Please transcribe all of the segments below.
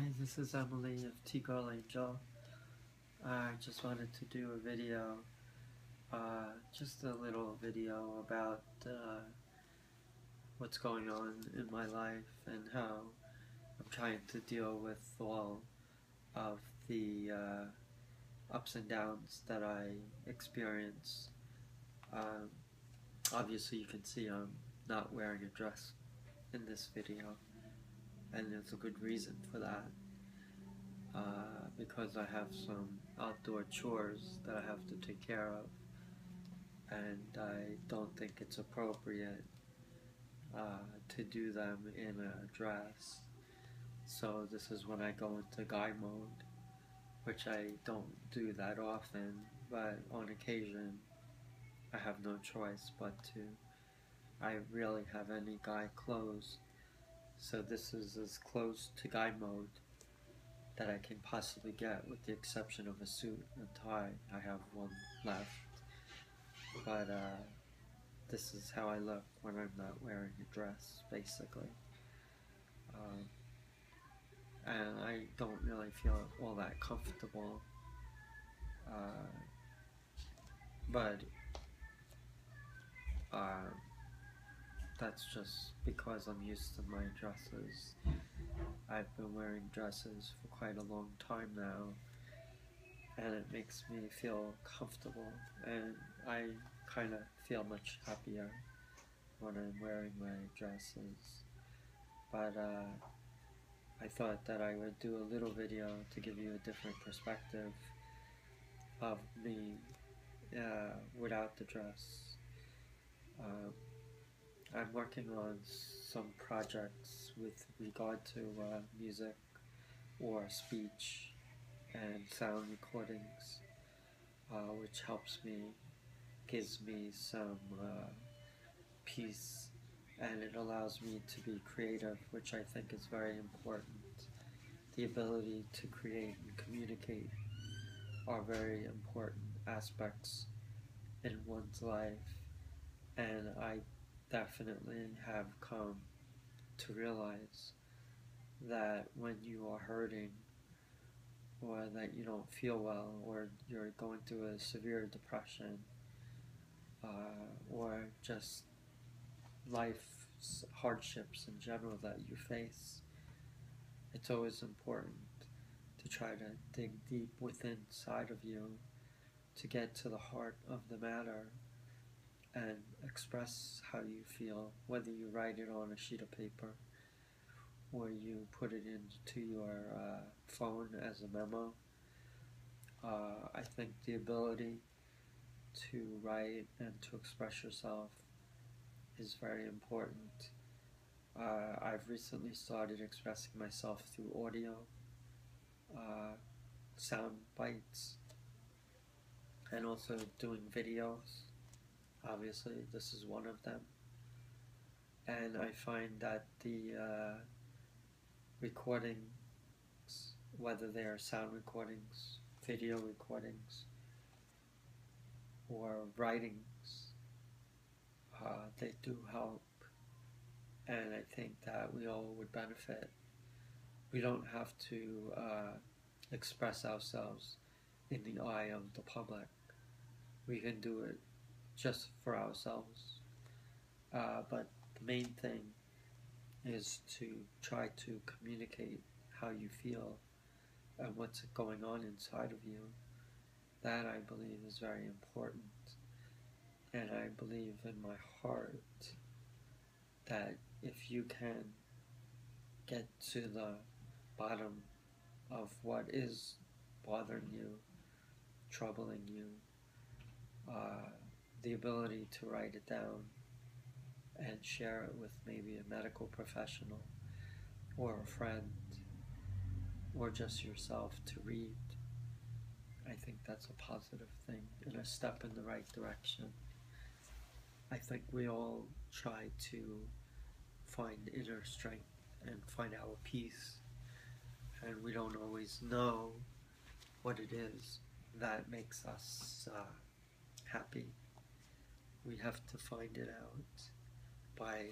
Hi, this is Emily of T-Girl Angel. I just wanted to do a video, just a little video about what's going on in my life and how I'm trying to deal with all of the ups and downs that I experience. Um, Obviously you can see I'm not wearing a dress in this video, and there's a good reason for that. Because I have some outdoor chores that I have to take care of, and I don't think it's appropriate to do them in a dress. So this is when I go into guy mode, which I don't do that often, but on occasion I have no choice but to. I rarely have any guy clothes, so this is as close to guy mode that I can possibly get, with the exception of a suit and tie. I have one left, but this is how I look when I'm not wearing a dress, basically. And I don't really feel all that comfortable, but that's just because I'm used to my dresses. I've been wearing dresses for quite a long time now, and it makes me feel comfortable, and I kind of feel much happier when I'm wearing my dresses. But I thought that I would do a little video to give you a different perspective of me without the dress. I'm working on some projects with regard to music or speech and sound recordings, which helps me, gives me some peace, and it allows me to be creative, which I think is very important. The ability to create and communicate are very important aspects in one's life, and I definitely have come to realize that when you are hurting, or that you don't feel well, or you're going through a severe depression, or just life's hardships in general that you face, it's always important to try to dig deep within inside of you to get to the heart of the matter and express how you feel, whether you write it on a sheet of paper or you put it into your phone as a memo. I think the ability to write and to express yourself is very important. I've recently started expressing myself through audio, sound bites, and also doing videos. Obviously, this is one of them. And I find that the recordings, whether they are sound recordings, video recordings, or writings, they do help, and I think that we all would benefit. We don't have to express ourselves in the eye of the public. We can do it just for ourselves, but the main thing is to try to communicate how you feel and what's going on inside of you. That, I believe, is very important, and I believe in my heart that if you can get to the bottom of what is bothering you, troubling you, the ability to write it down and share it with maybe a medical professional or a friend or just yourself to read, I think that's a positive thing and a step in the right direction. I think we all try to find inner strength and find our peace, and we don't always know what it is that makes us happy. We have to find it out by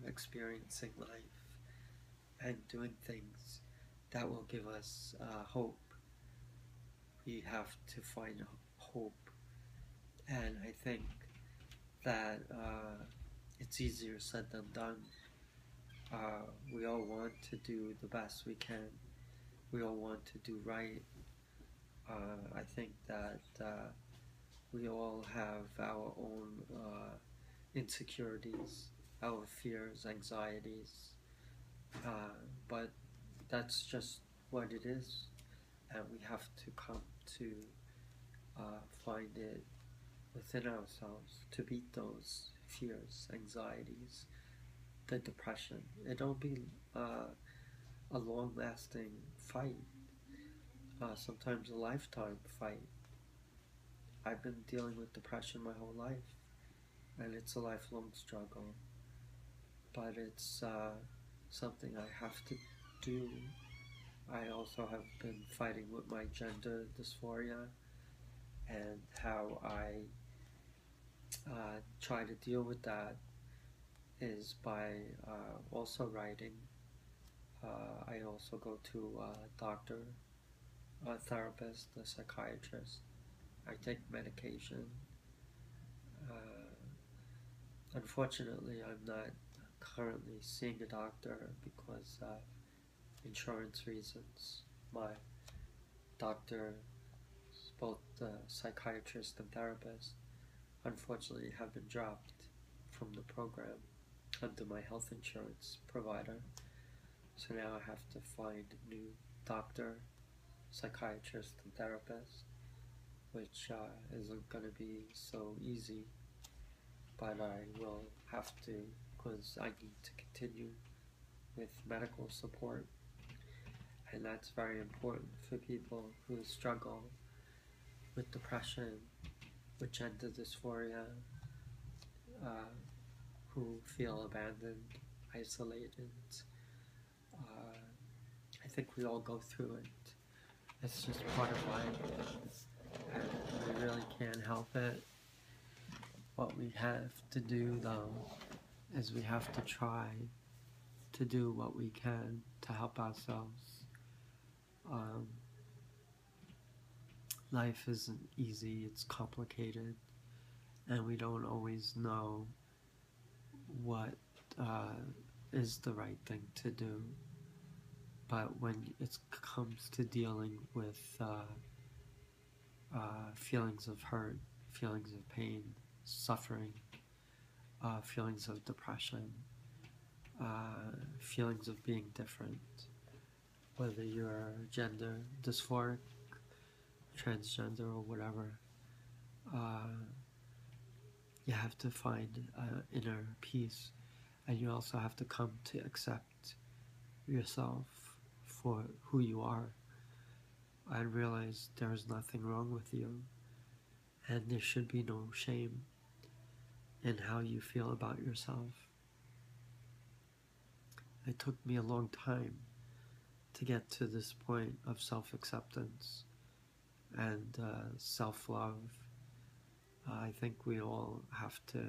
experiencing life and doing things that will give us hope. We have to find hope, and I think that it's easier said than done. We all want to do the best we can. We all want to do right. I think that we all have our own insecurities, our fears, anxieties, but that's just what it is, and we have to come to find it within ourselves to beat those fears, anxieties, the depression. It'll be a long-lasting fight, sometimes a lifetime fight. I've been dealing with depression my whole life, and it's a lifelong struggle, but it's something I have to do. I also have been fighting with my gender dysphoria and how I try to deal with that is by also writing. I also go to a doctor, a therapist, a psychiatrist. I take medication. Unfortunately, I'm not currently seeing a doctor because of insurance reasons. My doctor, both the psychiatrist and therapist, unfortunately have been dropped from the program under my health insurance provider. So now I have to find a new doctor, psychiatrist, and therapist, which isn't going to be so easy, but I will have to because I need to continue with medical support, and that's very important for people who struggle with depression, with gender dysphoria, who feel abandoned, isolated. I think we all go through it. It's just part of life, and we really can't help it. What we have to do, though, is we have to try to do what we can to help ourselves. Life isn't easy, it's complicated, and we don't always know what is the right thing to do. But when it comes to dealing with feelings of hurt, feelings of pain, suffering, feelings of depression, feelings of being different, whether you're gender dysphoric, transgender, or whatever, you have to find inner peace, and you also have to come to accept yourself for who you are and realize there is nothing wrong with you, and there should be no shame in how you feel about yourself. It took me a long time to get to this point of self-acceptance and self-love. I think we all have to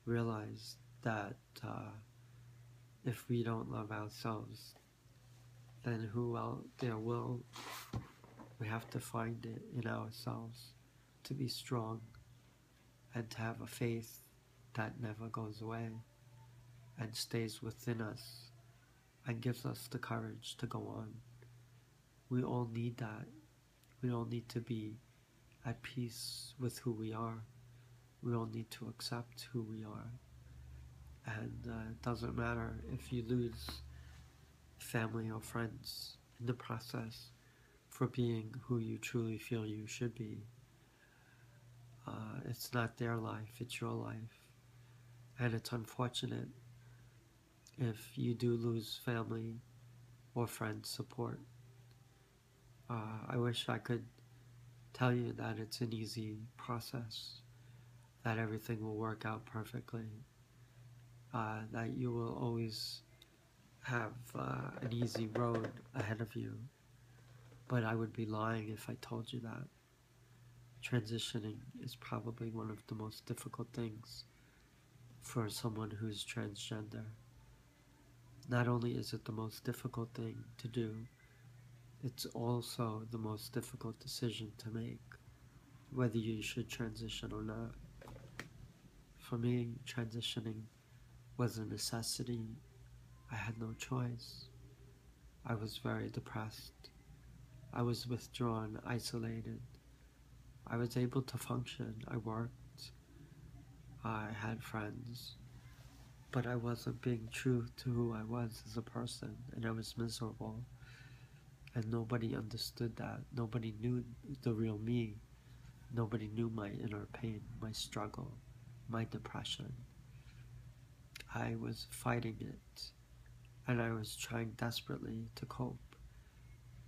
realize that if we don't love ourselves, then who else there will? We have to find it in ourselves to be strong and to have a faith that never goes away and stays within us and gives us the courage to go on. We all need that. We all need to be at peace with who we are. We all need to accept who we are. And it doesn't matter if you lose family or friends in the process for being who you truly feel you should be. It's not their life, it's your life. And it's unfortunate if you do lose family or friend support. I wish I could tell you that it's an easy process, that everything will work out perfectly, that you will always have an easy road ahead of you. But I would be lying if I told you that. Transitioning is probably one of the most difficult things for someone who's transgender. Not only is it the most difficult thing to do, it's also the most difficult decision to make, whether you should transition or not. For me, transitioning was a necessity. I had no choice. I was very depressed. I was withdrawn, isolated. I was able to function. I worked. I had friends. But I wasn't being true to who I was as a person, and I was miserable. And nobody understood that. Nobody knew the real me. Nobody knew my inner pain, my struggle, my depression. I was fighting it, and I was trying desperately to cope.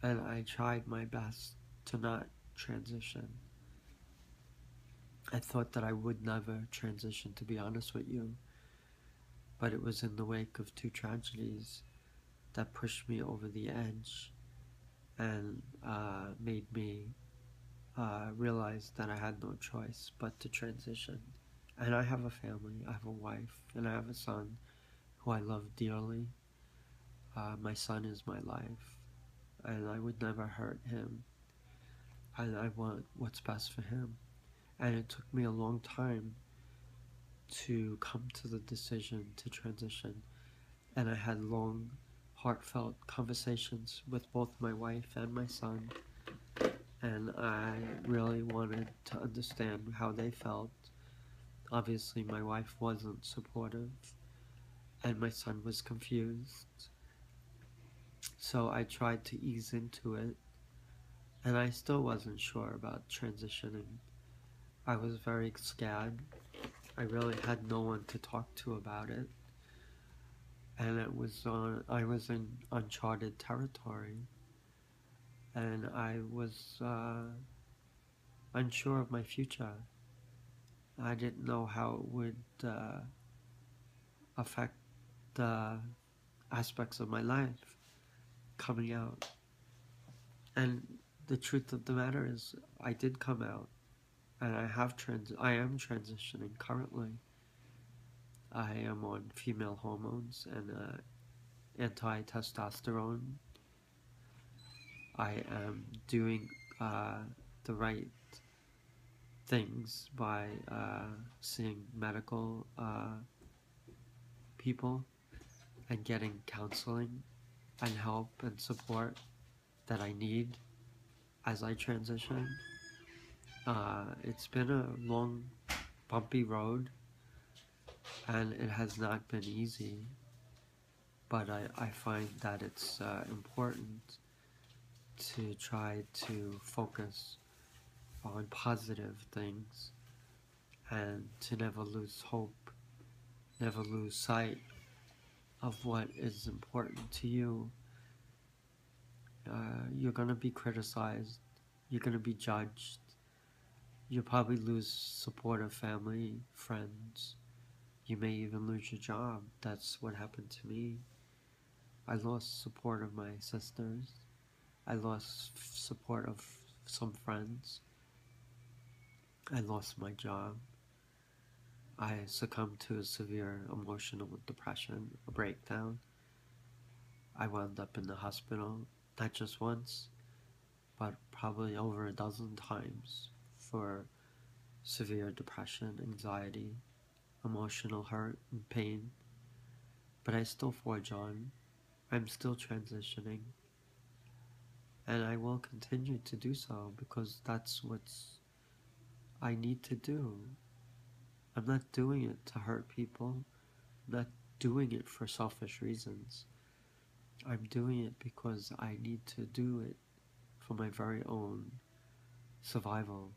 And I tried my best to not transition. I thought that I would never transition, to be honest with you, but it was in the wake of two tragedies that pushed me over the edge and made me realize that I had no choice but to transition. And I have a family, I have a wife, and I have a son who I love dearly. My son is my life, and I would never hurt him, and I want what's best for him. And it took me a long time to come to the decision to transition, and I had long, heartfelt conversations with both my wife and my son, and I really wanted to understand how they felt. Obviously, my wife wasn't supportive, and my son was confused. So I tried to ease into it, and I still wasn't sure about transitioning. I was very scared. I really had no one to talk to about it, and I was in uncharted territory, and I was unsure of my future. I didn't know how it would affect the aspects of my life coming out. And the truth of the matter is, I did come out, and I am transitioning currently. I am on female hormones and anti-testosterone. I am doing the right things by seeing medical people and getting counseling and help and support that I need as I transition. It's been a long, bumpy road, and it has not been easy, but I find that it's important to try to focus on positive things and to never lose hope, never lose sight of what is important to you. You're going to be criticized, you're going to be judged, you'll probably lose support of family, friends, you may even lose your job. That's what happened to me. I lost support of my sisters, I lost support of some friends, I lost my job, I succumbed to a severe emotional depression, a breakdown. I wound up in the hospital, not just once, but probably over a dozen times for severe depression, anxiety, emotional hurt, and pain. But I still forge on. I'm still transitioning. And I will continue to do so because that's what I need to do. I'm not doing it to hurt people. I'm not doing it for selfish reasons. I'm doing it because I need to do it for my very own survival.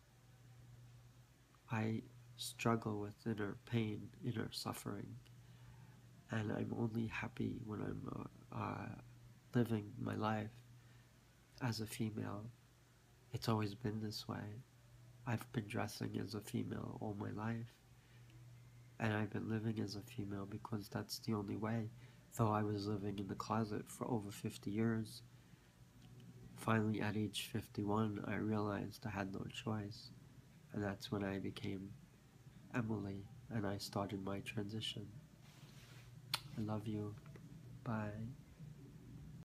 I struggle with inner pain, inner suffering, and I'm only happy when I'm living my life as a female. It's always been this way. I've been dressing as a female all my life, and I've been living as a female because that's the only way. Though I was living in the closet for over 50 years, finally at age 51, I realized I had no choice, and that's when I became Emily, and I started my transition. I love you. Bye.